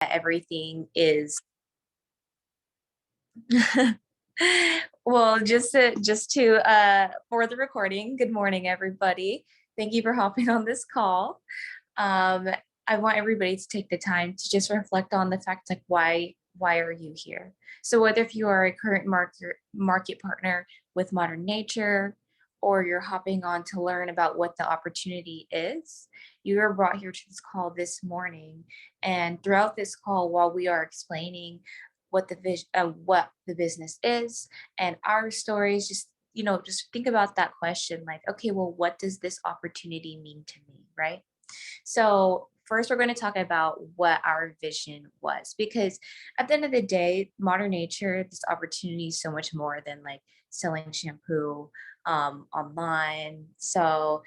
everything is well, just to for the recording, good morning, everybody. Thank you for hopping on this call. Um, I want everybody to take the time to just reflect on the fact, like, why are you here? So whether if you are a current market partner with Modern Nature, or you're hopping on to learn about what the opportunity is, you are brought here to this call this morning. And throughout this call, while we are explaining what the business is and our stories, just think about that question, like, okay, well, what does this opportunity mean to me, right? So first, we're going to talk about what our vision was, because at the end of the day, Modern Nature, this opportunity is so much more than like selling shampoo online. So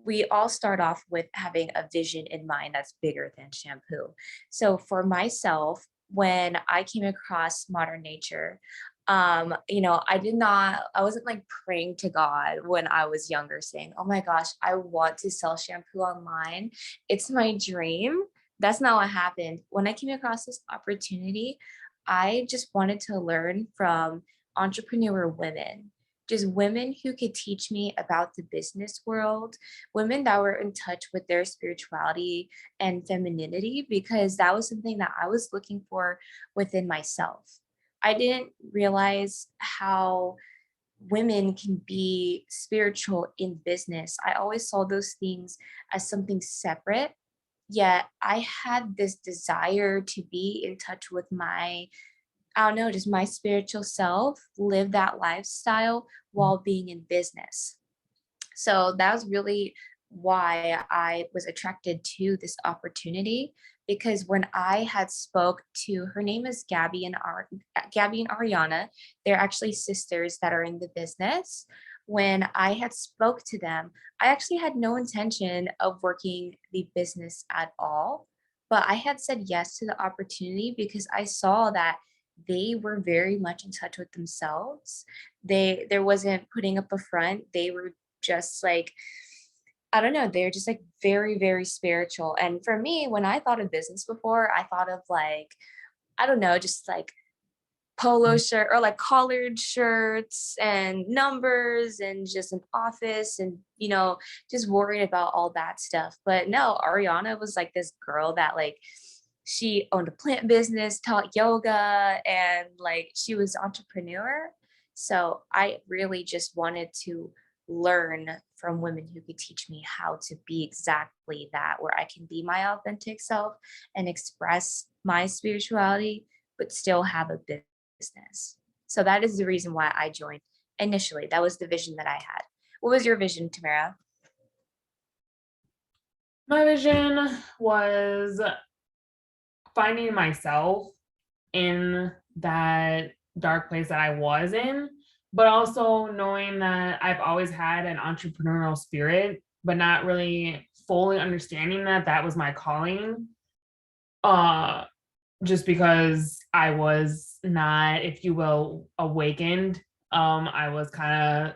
we all start off with having a vision in mind that's bigger than shampoo. So for myself, when I came across Modern Nature, I wasn't like praying to God when I was younger, saying, oh my gosh, I want to sell shampoo online. It's my dream. That's not what happened. When I came across this opportunity, I just wanted to learn from entrepreneur women, just women who could teach me about the business world, women that were in touch with their spirituality and femininity, because that was something that I was looking for within myself. I didn't realize how women can be spiritual in business. I always saw those things as something separate. Yet I had this desire to be in touch with I don't know, just my spiritual self, live that lifestyle while being in business. So that was really why I was attracted to this opportunity, because when I had spoke to, her name is Gabby and Ariana, they're actually sisters that are in the business. When I had spoke to them, I actually had no intention of working the business at all, but I had said yes to the opportunity because I saw that they were very much in touch with themselves. There wasn't putting up a front. They were just like, I don't know, they're just like very, very spiritual. And for me, when I thought of business before, I thought of like, I don't know, just like polo shirt or like collared shirts and numbers and just an office and, just worried about all that stuff. But no, Ariana was like this girl that like, she owned a plant business, taught yoga, and like she was entrepreneur. So I really just wanted to learn from women who could teach me how to be exactly that, where I can be my authentic self and express my spirituality, but still have a business. So that is the reason why I joined initially. That was the vision that I had. What was your vision, Tamara? My vision was finding myself in that dark place that I was in, but also knowing that I've always had an entrepreneurial spirit, but not really fully understanding that that was my calling. Uh, just because I was not, if you will, awakened. I was kind of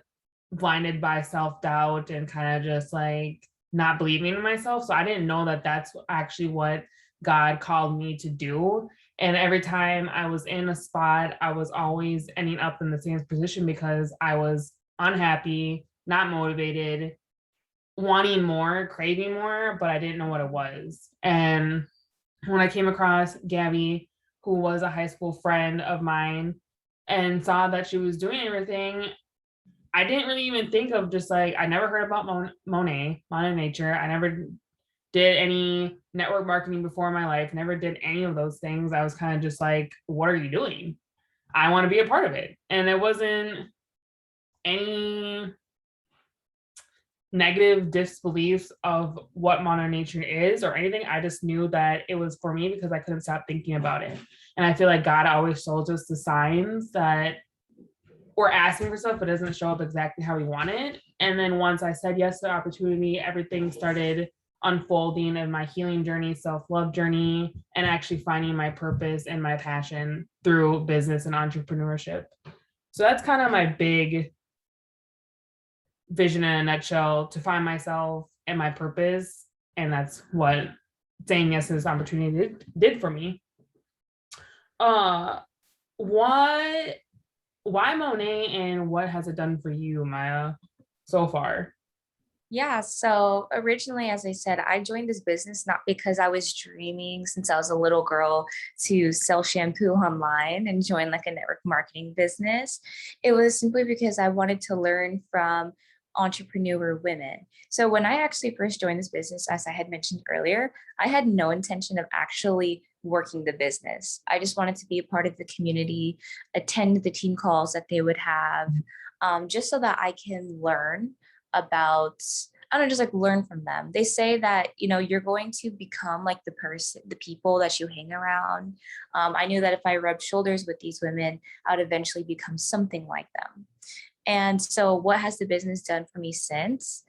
blinded by self-doubt and kind of just like not believing in myself. So I didn't know that that's actually what God called me to do. And every time I was in a spot, I was always ending up in the same position because I was unhappy, not motivated, wanting more, craving more, but I didn't know what it was. And when I came across Gabby, who was a high school friend of mine, and saw that she was doing everything, I didn't really even think of, just like, I never heard about Monet, Modern Nature. I never did any network marketing before in my life, never did any of those things. I was kind of just like, what are you doing? I want to be a part of it. And it wasn't any negative disbeliefs of what modern nature is or anything. I just knew that it was for me because I couldn't stop thinking about it. And I feel like God always shows us the signs that we're asking for stuff, but doesn't show up exactly how we want it. And then once I said yes to the opportunity, everything started unfolding in my healing journey, self-love journey, and actually finding my purpose and my passion through business and entrepreneurship. So that's kind of my big vision in a nutshell, to find myself and my purpose. And that's what saying yes to this opportunity did for me. Uh, what, why Monet, and what has it done for you, Maya, so far? Yeah, so originally, as I said, I joined this business not because I was dreaming since I was a little girl to sell shampoo online and join like a network marketing business. It was simply because I wanted to learn from entrepreneur women. So when I actually first joined this business, as I had mentioned earlier, I had no intention of actually working the business. I just wanted to be a part of the community, attend the team calls that they would have, just so that I can learn about, I don't know, just like learn from them. They say that, you're going to become like the person, the people that you hang around. I knew that if I rubbed shoulders with these women, I would eventually become something like them. And so, what has the business done for me since?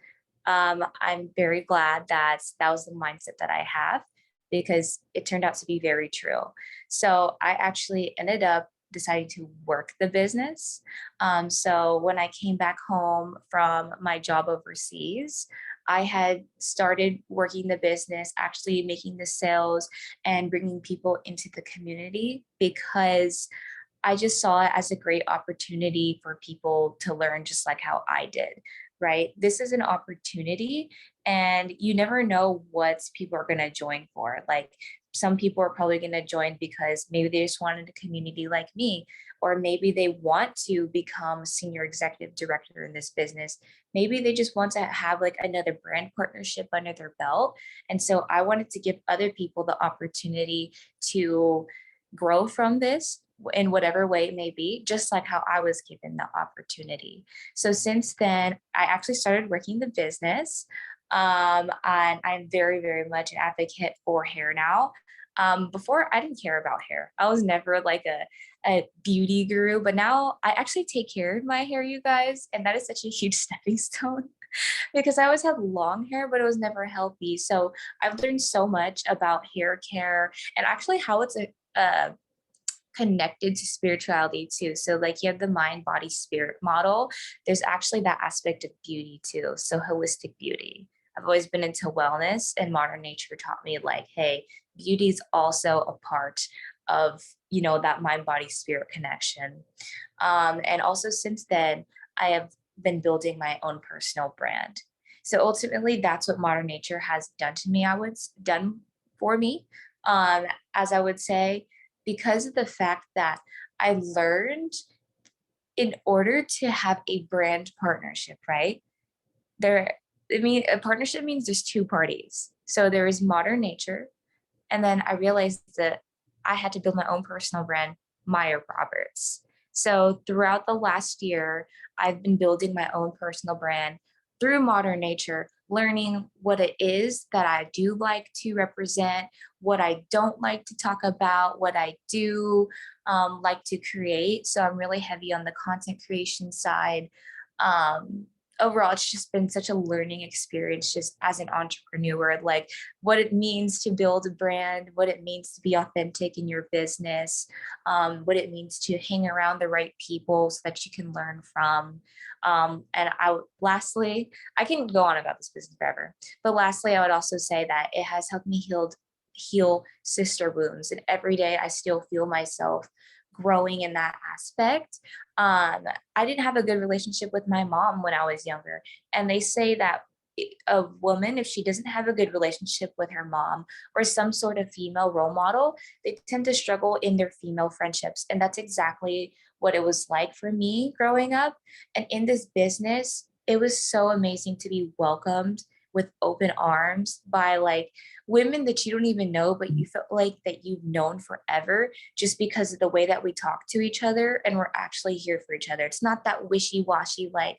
I'm very glad that that was the mindset that I have, because it turned out to be very true. So, I actually ended up deciding to work the business. So, when I came back home from my job overseas, I had started working the business, actually making the sales and bringing people into the community, because I just saw it as a great opportunity for people to learn just like how I did, right? This is an opportunity, and you never know what people are going to join for. Like, some people are probably going to join because maybe they just wanted a community like me, or maybe they want to become senior executive director in this business. Maybe they just want to have like another brand partnership under their belt. And so I wanted to give other people the opportunity to grow from this in whatever way it may be, just like how I was given the opportunity. So since then, I actually started working the business. And I'm very, very much an advocate for hair now. Before, I didn't care about hair. I was never like a beauty guru, but now I actually take care of my hair, you guys. And that is such a huge stepping stone because I always had long hair, but it was never healthy. So I've learned so much about hair care and actually how it's a connected to spirituality too. So like you have the mind, body, spirit model. There's actually that aspect of beauty too. So holistic beauty. I've always been into wellness, and modern nature taught me like, hey, beauty is also a part of, that mind, body, spirit connection. And also since then, I have been building my own personal brand. So ultimately, that's what modern nature has done to me. Done for me, as I would say, because of the fact that I learned, in order to have a brand partnership, right? There, I mean, a partnership means there's two parties. So there is modern nature. And then I realized that I had to build my own personal brand, Maya Roberts. So throughout the last year, I've been building my own personal brand through modern nature, learning what it is that I do like to represent, what I don't like to talk about, what I do like to create. So I'm really heavy on the content creation side. Um, Overall, it's just been such a learning experience just as an entrepreneur, like what it means to build a brand, what it means to be authentic in your business, what it means to hang around the right people so that you can learn from. And lastly, I can go on about this business forever, but lastly, I would also say that it has helped me heal sister wounds, and every day I still feel myself growing in that aspect. I didn't have a good relationship with my mom when I was younger. And they say that a woman, if she doesn't have a good relationship with her mom or some sort of female role model, they tend to struggle in their female friendships. And that's exactly what it was like for me growing up. And in this business, it was so amazing to be welcomed with open arms by like women that you don't even know, but you felt like that you've known forever just because of the way that we talk to each other and we're actually here for each other. It's not that wishy-washy like,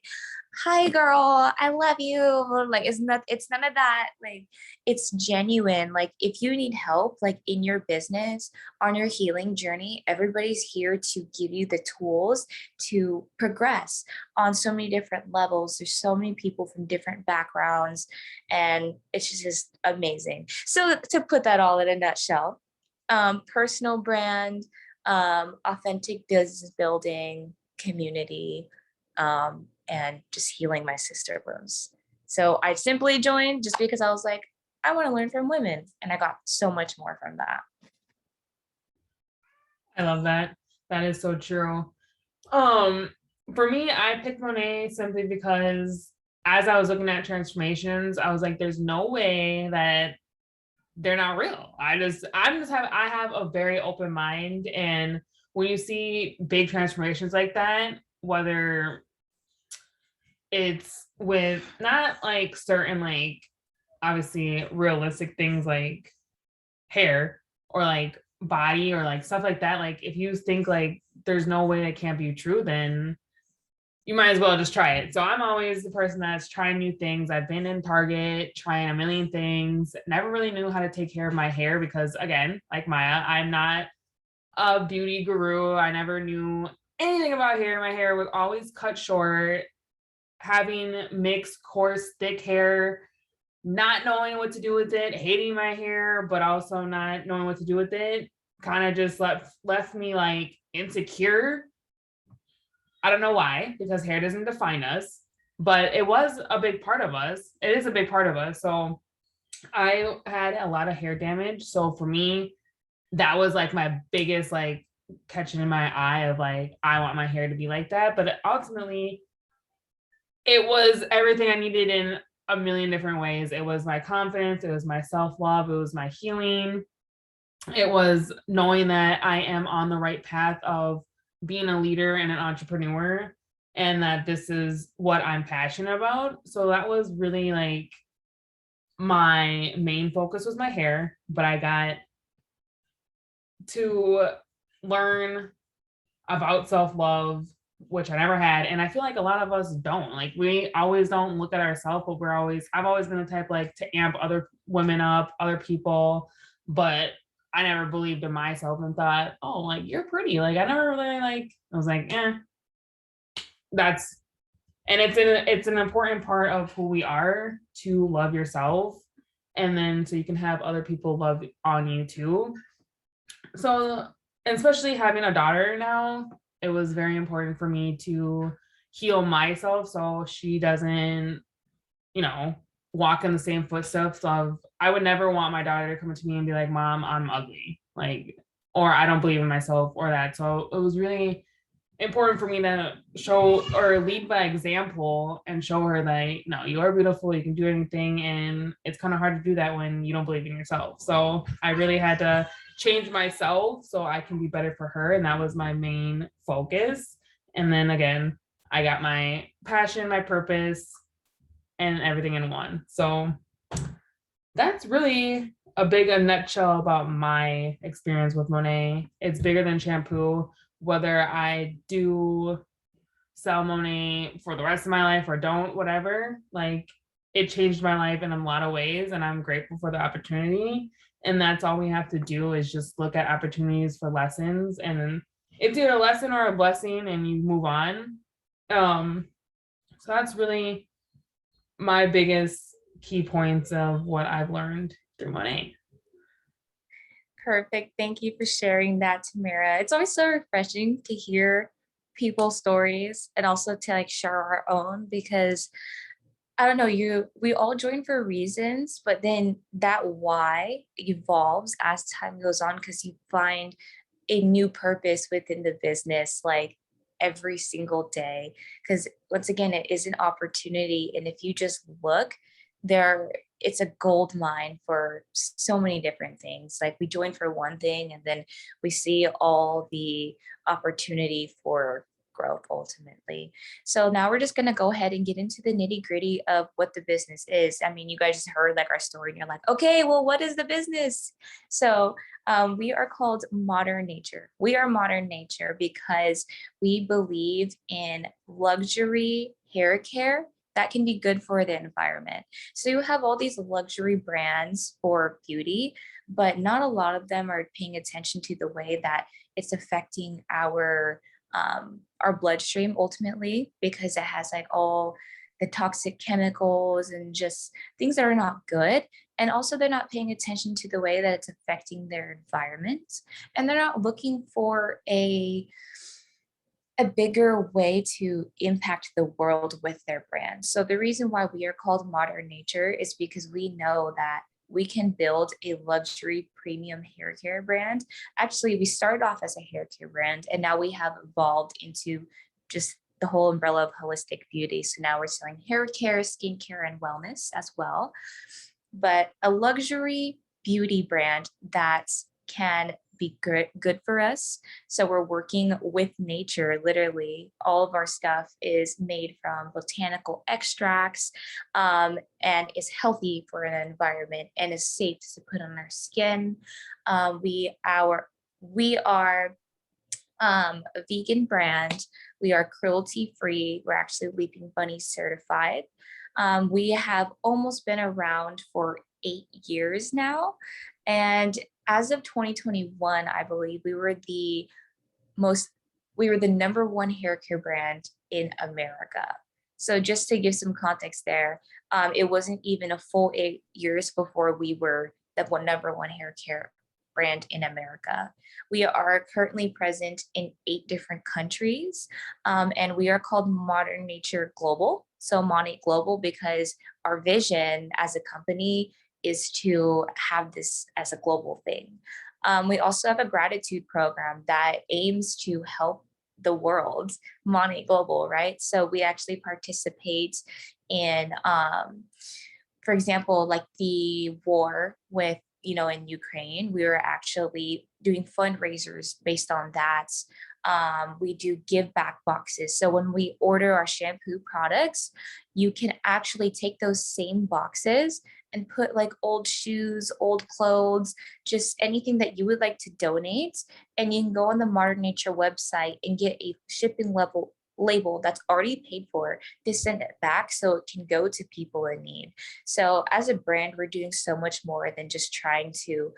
hi girl, I love you. Like it's none of that. Like it's genuine. Like if you need help, like in your business, on your healing journey, everybody's here to give you the tools to progress on so many different levels. There's so many people from different backgrounds, and it's just amazing. So to put that all in a nutshell, personal brand, authentic business building, community, and just healing my sister wounds. So I simply joined just because I was like, I want to learn from women. And I got so much more from that. I love that. That is so true. Um, for me, I picked Monet simply because as I was looking at transformations, I was like, there's no way that they're not real. I have a very open mind. And when you see big transformations like that, whether it's with not like certain like obviously realistic things like hair or like body or like stuff like that, like if you think like there's no way that can't be true, then you might as well just try it. So I'm always the person that's trying new things. I've been in Target trying a million things, never really knew how to take care of my hair because, again, like Maya, I'm not a beauty guru. I never knew anything about hair. My hair was always cut short, having mixed, coarse, thick hair, not knowing what to do with it, hating my hair, but also not knowing what to do with it. Kind of just left me like insecure. I don't know why, because hair doesn't define us, but it was a big part of us. It is a big part of us. So I had a lot of hair damage. So for me, that was like my biggest like catching in my eye of like, I want my hair to be like that. But ultimately, it was everything I needed in a million different ways. It was my confidence, it was my self-love, it was my healing. It was knowing that I am on the right path of being a leader and an entrepreneur and that this is what I'm passionate about. So that was really like my main focus was my hair, but I got to learn about self-love, which I never had. And I feel like a lot of us don't. Like we always don't look at ourselves, but I've always been the type like to amp other women up, other people. But I never believed in myself and thought, oh, like you're pretty. Like I never really like, I was like, that's and it's an important part of who we are to love yourself. And then so you can have other people love on you too. So, especially having a daughter now, it was very important for me to heal myself so she doesn't, you know, walk in the same footsteps of I would never want my daughter to come to me and be like, "Mom, I'm ugly." Like or I don't believe in myself or that. So, it was really important for me to show or lead by example and show her that no, you are beautiful, you can do anything, and it's kind of hard to do that when you don't believe in yourself. So I really had to change myself so I can be better for her, and that was my main focus. And then again, I got my passion, my purpose, and everything in one. So that's really a nutshell about my experience with Monet. It's bigger than shampoo. Whether I do sell Monet for the rest of my life or don't, whatever, like it changed my life in a lot of ways, and I'm grateful for the opportunity. And that's all we have to do is just look at opportunities for lessons, and it's either a lesson or a blessing, and you move on. So that's really my biggest key points of what I've learned through Monet. Perfect. Thank you for sharing that, Tamara. It's always so refreshing to hear people's stories and also to like share our own because I don't know, we all join for reasons, but then that why evolves as time goes on because you find a new purpose within the business like every single day. Because once again, it is an opportunity. And if you just look, there it's a gold mine for so many different things. Like we join for one thing and then we see all the opportunity for growth ultimately. So now we're just going to go ahead and get into the nitty gritty of what the business is. I mean, you guys just heard like our story and you're like, okay, well, what is the business? So we are called Modern Nature. We are Modern Nature because we believe in luxury hair care that can be good for the environment. So you have all these luxury brands for beauty, but not a lot of them are paying attention to the way that it's affecting our bloodstream ultimately because it has like all the toxic chemicals and just things that are not good. And also they're not paying attention to the way that it's affecting their environment. And they're not looking for a bigger way to impact the world with their brand. So the reason why we are called Modern Nature is because we know that we can build a luxury premium hair care brand. Actually, we started off as a hair care brand, and now we have evolved into just the whole umbrella of holistic beauty. So now we're selling hair care, skincare, and wellness as well. But a luxury beauty brand that can be good for us. So we're working with nature. Literally, all of our stuff is made from botanical extracts, and is healthy for an environment and is safe to put on our skin. We are a vegan brand. We are cruelty free. We're actually Leaping Bunny certified. We have almost been around for 8 years now. And as of 2021, I believe most, we were the number one hair care brand in America. So just to give some context there, it wasn't even a full 8 years before we were the number one hair care brand in America. We are currently present in 8 different countries, and we are called Modern Nature Global. So Monate Global because our vision as a company is to have this as a global thing. We also have a gratitude program that aims to help the world, Monate Global, right? So we actually participate in, for example, like the war with, in Ukraine, we were actually doing fundraisers based on that. We do give back boxes. So when we order our shampoo products, you can actually take those same boxes and put like old shoes, old clothes, just anything that you would like to donate. And you can go on the Modern Nature website and get a shipping level label that's already paid for to send it back so it can go to people in need. So as a brand, we're doing so much more than just trying to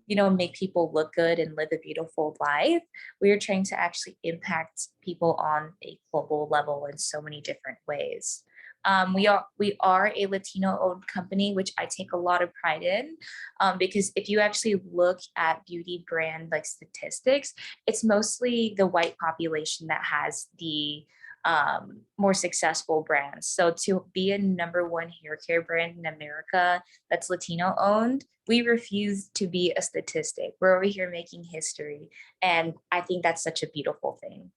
make people look good and live a beautiful life. We are trying to actually impact people on a global level in so many different ways. We are a Latino-owned company, which I take a lot of pride in, because if you actually look at beauty brand like statistics, it's mostly the white population that has the more successful brands. So to be a number one hair care brand in America that's Latino owned, we refuse to be a statistic. We're over here making history, and I think that's such a beautiful thing.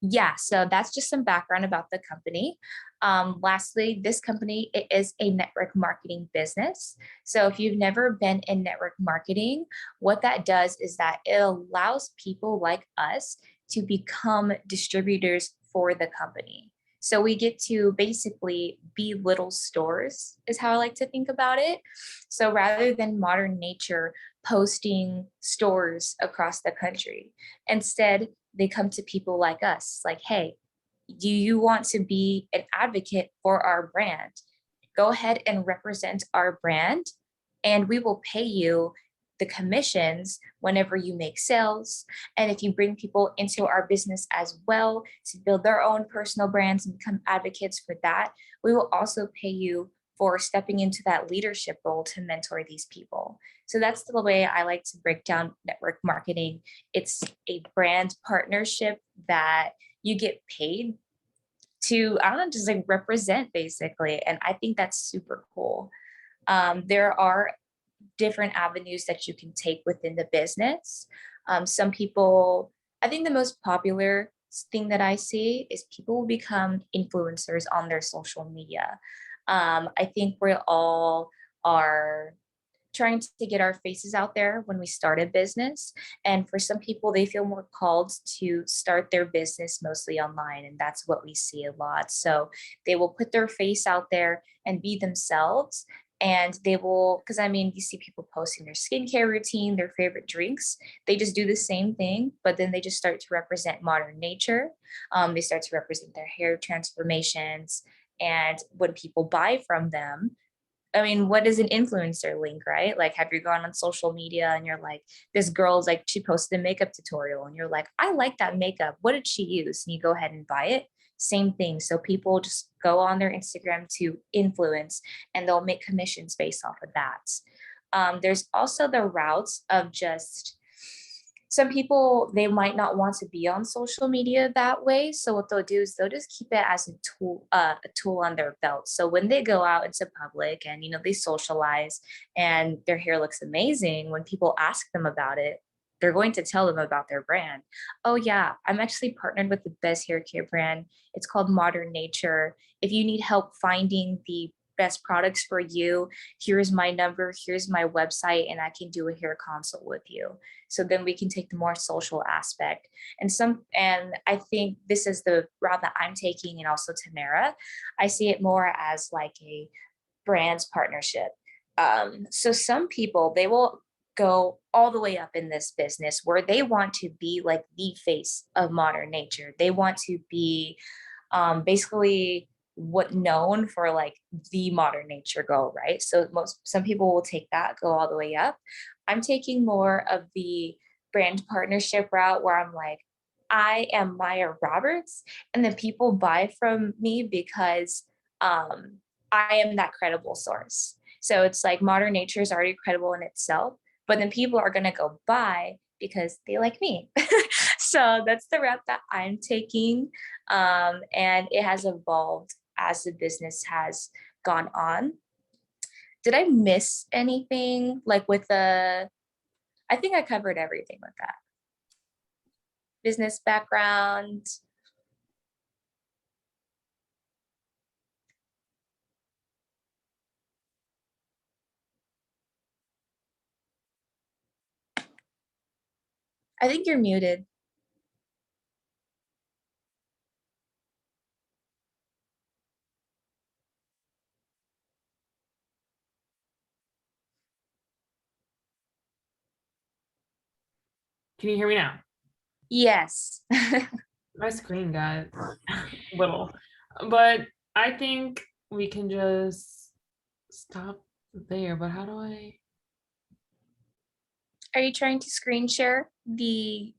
Yeah, so that's just some background about the company. Lastly, this company, it is a network marketing business. So if you've never been in network marketing, what that does is that it allows people like us to become distributors for the company. So we get to basically be little stores, is how I like to think about it. So rather than Modern Nature posting stores across the country, instead, they come to people like us, like, hey, do you want to be an advocate for our brand? Go ahead and represent our brand, and we will pay you the commissions whenever you make sales. And if you bring people into our business as well to build their own personal brands and become advocates for that, we will also pay you for stepping into that leadership role to mentor these people. So that's the way I like to break down network marketing. It's a brand partnership that you get paid to, I don't know, just like represent basically. And I think that's super cool. There are different avenues that you can take within the business. Some people, I think the most popular thing that I see is people will become influencers on their social media. I think we all are trying to get our faces out there when we start a business. And for some people, they feel more called to start their business mostly online. And that's what we see a lot. So they will put their face out there and be themselves. And they will, because I mean, you see people posting their skincare routine, their favorite drinks. They just do the same thing, but then they just start to represent Modern Nature. They start to represent their hair transformations. And when people buy from them, I mean, what is an influencer link, right? Like, have you gone on social media and you're like, this girl's like, she posted a makeup tutorial and you're like, I like that makeup. What did she use? And you go ahead and buy it. Same thing. So people just go on their Instagram to influence and they'll make commissions based off of that. There's also the routes of just some people, they might not want to be on social media that way. So what they'll do is they'll just keep it as a tool on their belt. So when they go out into public and, they socialize and their hair looks amazing, when people ask them about it, they're going to tell them about their brand. Oh yeah, I'm actually partnered with the best hair care brand. It's called Modern Nature. If you need help finding the best products for you, here's my number, here's my website, and I can do a hair consult with you. So then we can take the more social aspect. And I think this is the route that I'm taking, and also Tamara. I see it more as like a brands partnership. So some people, they will go all the way up in this business where they want to be like the face of Modern Nature. They want to be basically what known for like the Modern Nature girl, right? So some people will take that, go all the way up. I'm taking more of the brand partnership route where I'm like, I am Maya Roberts, and then people buy from me because I am that credible source. So it's like Modern Nature is already credible in itself, but then people are gonna go buy because they like me. So that's the route that I'm taking. And it has evolved as the business has gone on. Did I miss anything like with I think I covered everything with that. Business background. I think you're muted. Can you hear me now? Yes. My screen got little, but I think we can just stop there. But how do I? Are you trying to screen share the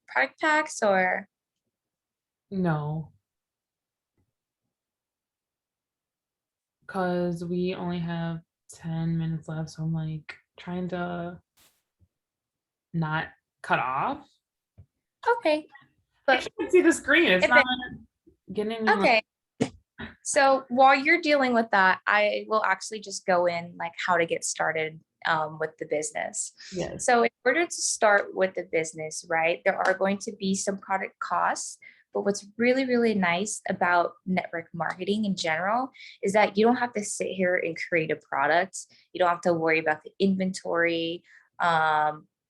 product packs or? No, because we only have 10 minutes left. So I'm like trying to not cut off. Okay, I but can't see the screen. It's if not getting me. okay. So while you're dealing with that, I will actually just go in like how to get started with the business. Yes. So in order to start with the business, right, there are going to be some product costs. But what's really, really nice about network marketing in general is that you don't have to sit here and create a product. You don't have to worry about the inventory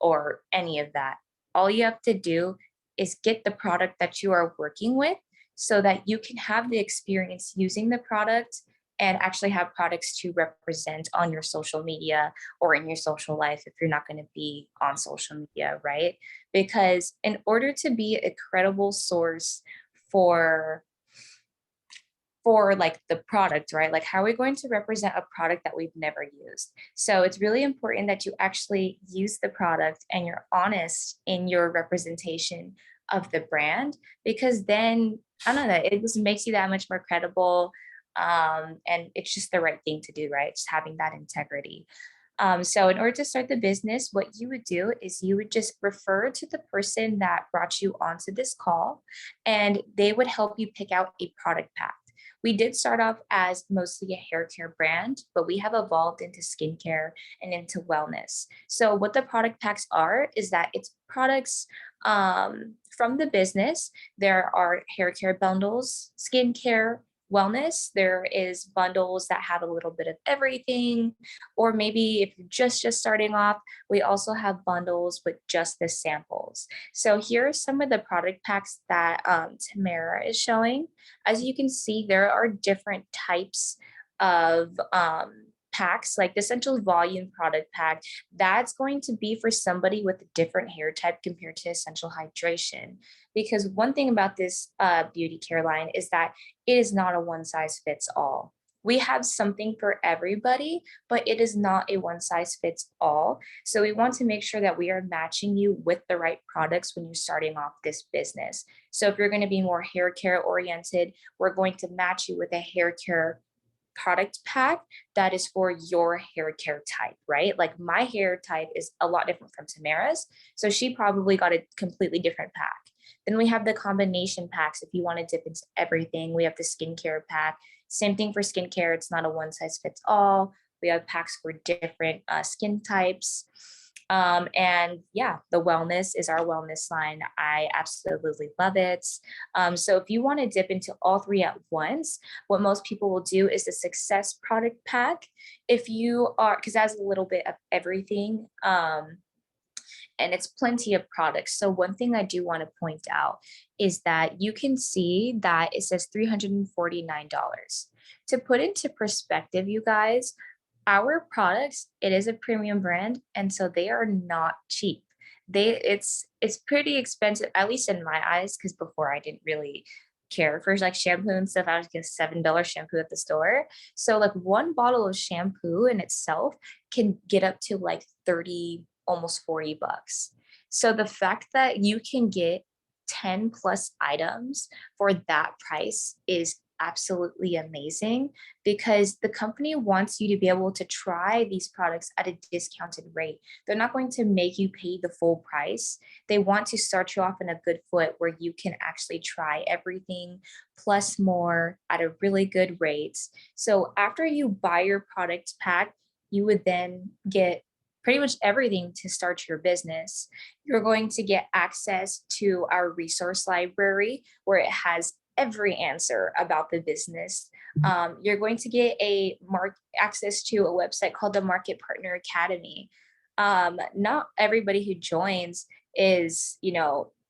or any of that. All you have to do is get the product that you are working with so that you can have the experience using the product and actually have products to represent on your social media or in your social life if you're not going to be on social media, right? Because in order to be a credible source for like the product, right? Like, how are we going to represent a product that we've never used? So it's really important that you actually use the product and you're honest in your representation of the brand, because then I don't know, it just makes you that much more credible. And it's just the right thing to do, right? Just having that integrity. So in order to start the business, what you would do is you would just refer to the person that brought you onto this call, and they would help you pick out a product pack. We did start off as mostly a hair care brand, but we have evolved into skincare and into wellness. So what the product packs are is that it's products from the business. There are hair care bundles, skincare, wellness. There is bundles that have a little bit of everything, or maybe if you're just starting off, we also have bundles with just the samples. So here are some of the product packs that Tamara is showing. As you can see, there are different types of packs, like the essential volume product pack. That's going to be for somebody with a different hair type compared to essential hydration. Because one thing about this beauty care line is that it is not a one size fits all. We have something for everybody, but it is not a one size fits all. So we want to make sure that we are matching you with the right products when you're starting off this business. So if you're going to be more hair care oriented, we're going to match you with a hair care product pack that is for your hair care type, right? Like my hair type is a lot different from Tamara's. So she probably got a completely different pack. Then we have the combination packs. If you want to dip into everything, we have the skincare pack. Same thing for skincare. It's not a one size fits all. We have packs for different skin types. And yeah, the wellness is our wellness line. I absolutely love it. So if you want to dip into all three at once, what most people will do is the success product pack. If you are, because that's a little bit of everything. And it's plenty of products. So one thing I do want to point out is that you can see that it says $349. To put into perspective, you guys, our products, it is a premium brand, and so they are not cheap. It's pretty expensive, at least in my eyes, because before I didn't really care for like shampoo and stuff. I would get a $7 shampoo at the store. So like one bottle of shampoo in itself can get up to like 30, almost $40. So the fact that you can get 10 plus items for that price is absolutely amazing, because the company wants you to be able to try these products at a discounted rate. They're not going to make you pay the full price. They want to start you off in a good foot where you can actually try everything plus more at a really good rate. So after you buy your product pack, you would then get pretty much everything to start your business. You're going to get access to our resource library where it has every answer about the business. You're going to get access to a website called the Market Partner Academy. Not everybody who joins is,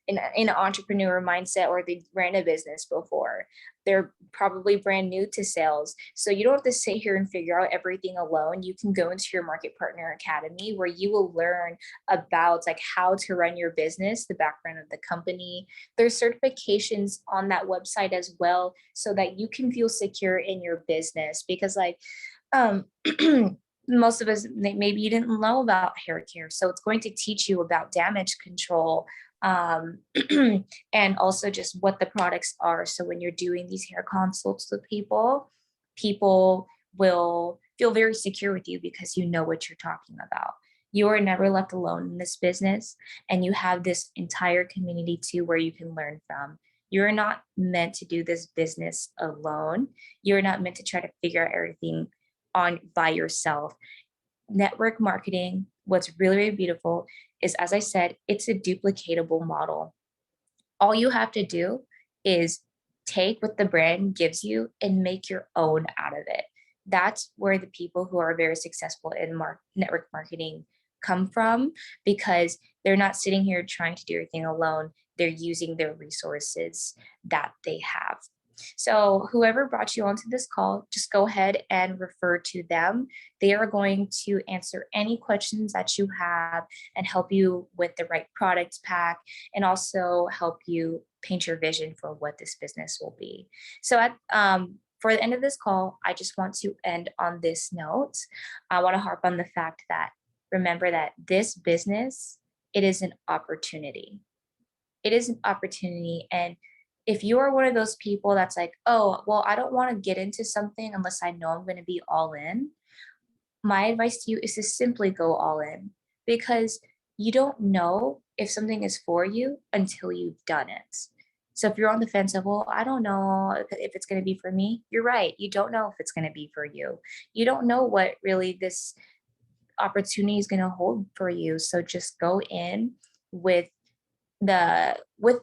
in an entrepreneur mindset, or they ran a business before. They're probably brand new to sales. So you don't have to sit here and figure out everything alone. You can go into your Market Partner Academy where you will learn about like how to run your business, the background of the company. There's certifications on that website as well, so that you can feel secure in your business, because like um most of us, maybe you didn't know about hair care, so it's going to teach you about damage control, um, and also just what the products are. So when you're doing these hair consults with people, people will feel very secure with you because you know what you're talking about. You are never left alone in this business, and you have this entire community too where you can learn from. You're not meant to do this business alone. You're not meant to try to figure out everything on by yourself. Network marketing, what's really, really beautiful is, as I said, it's a duplicatable model. All you have to do is take what the brand gives you and make your own out of it. That's where the people who are very successful in network marketing come from, because they're not sitting here trying to do everything alone. They're using their resources that they have. So, whoever brought you onto this call, just go ahead and refer to them. They are going to answer any questions that you have and help you with the right product pack, and also help you paint your vision for what this business will be. So, for the end of this call, I just want to end on this note. I want to harp on the fact that, remember that this business, it is an opportunity. It is an opportunity. And if you are one of those people that's like, oh, well, I don't want to get into something unless I know I'm going to be all in, my advice to you is to simply go all in, because you don't know if something is for you until you've done it. So if you're on the fence of, well, I don't know if it's going to be for me, you're right. You don't know if it's going to be for you. You don't know what really this opportunity is going to hold for you. So just go in with the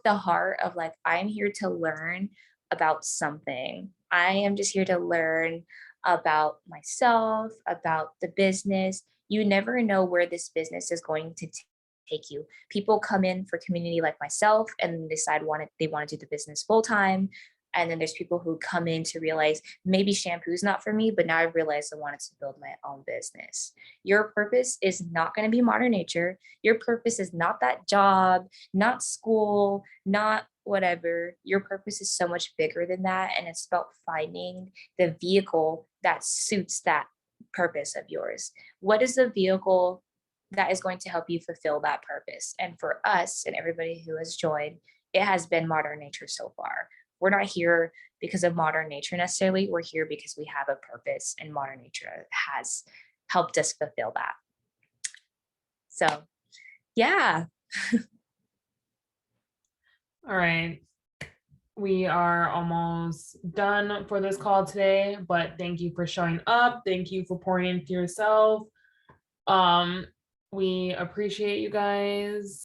heart of like, I'm here to learn about something. I am just here to learn about myself, about the business. You never know where this business is going to take you. People come in for community like myself and decide they want to do the business full time. And then there's people who come in to realize maybe shampoo is not for me, but now I've realized I wanted to build my own business. Your purpose is not going to be modern nature. Your purpose is not that job, not school, not whatever. Your purpose is so much bigger than that. And it's about finding the vehicle that suits that purpose of yours. What is the vehicle that is going to help you fulfill that purpose? And for us and everybody who has joined, it has been modern nature so far. we're not here because of modern nature necessarily. We're here because we have a purpose, and modern nature has helped us fulfill that. So, yeah. All right. We are almost done for this call today, but thank you for showing up. Thank you for pouring into yourself. We appreciate you guys.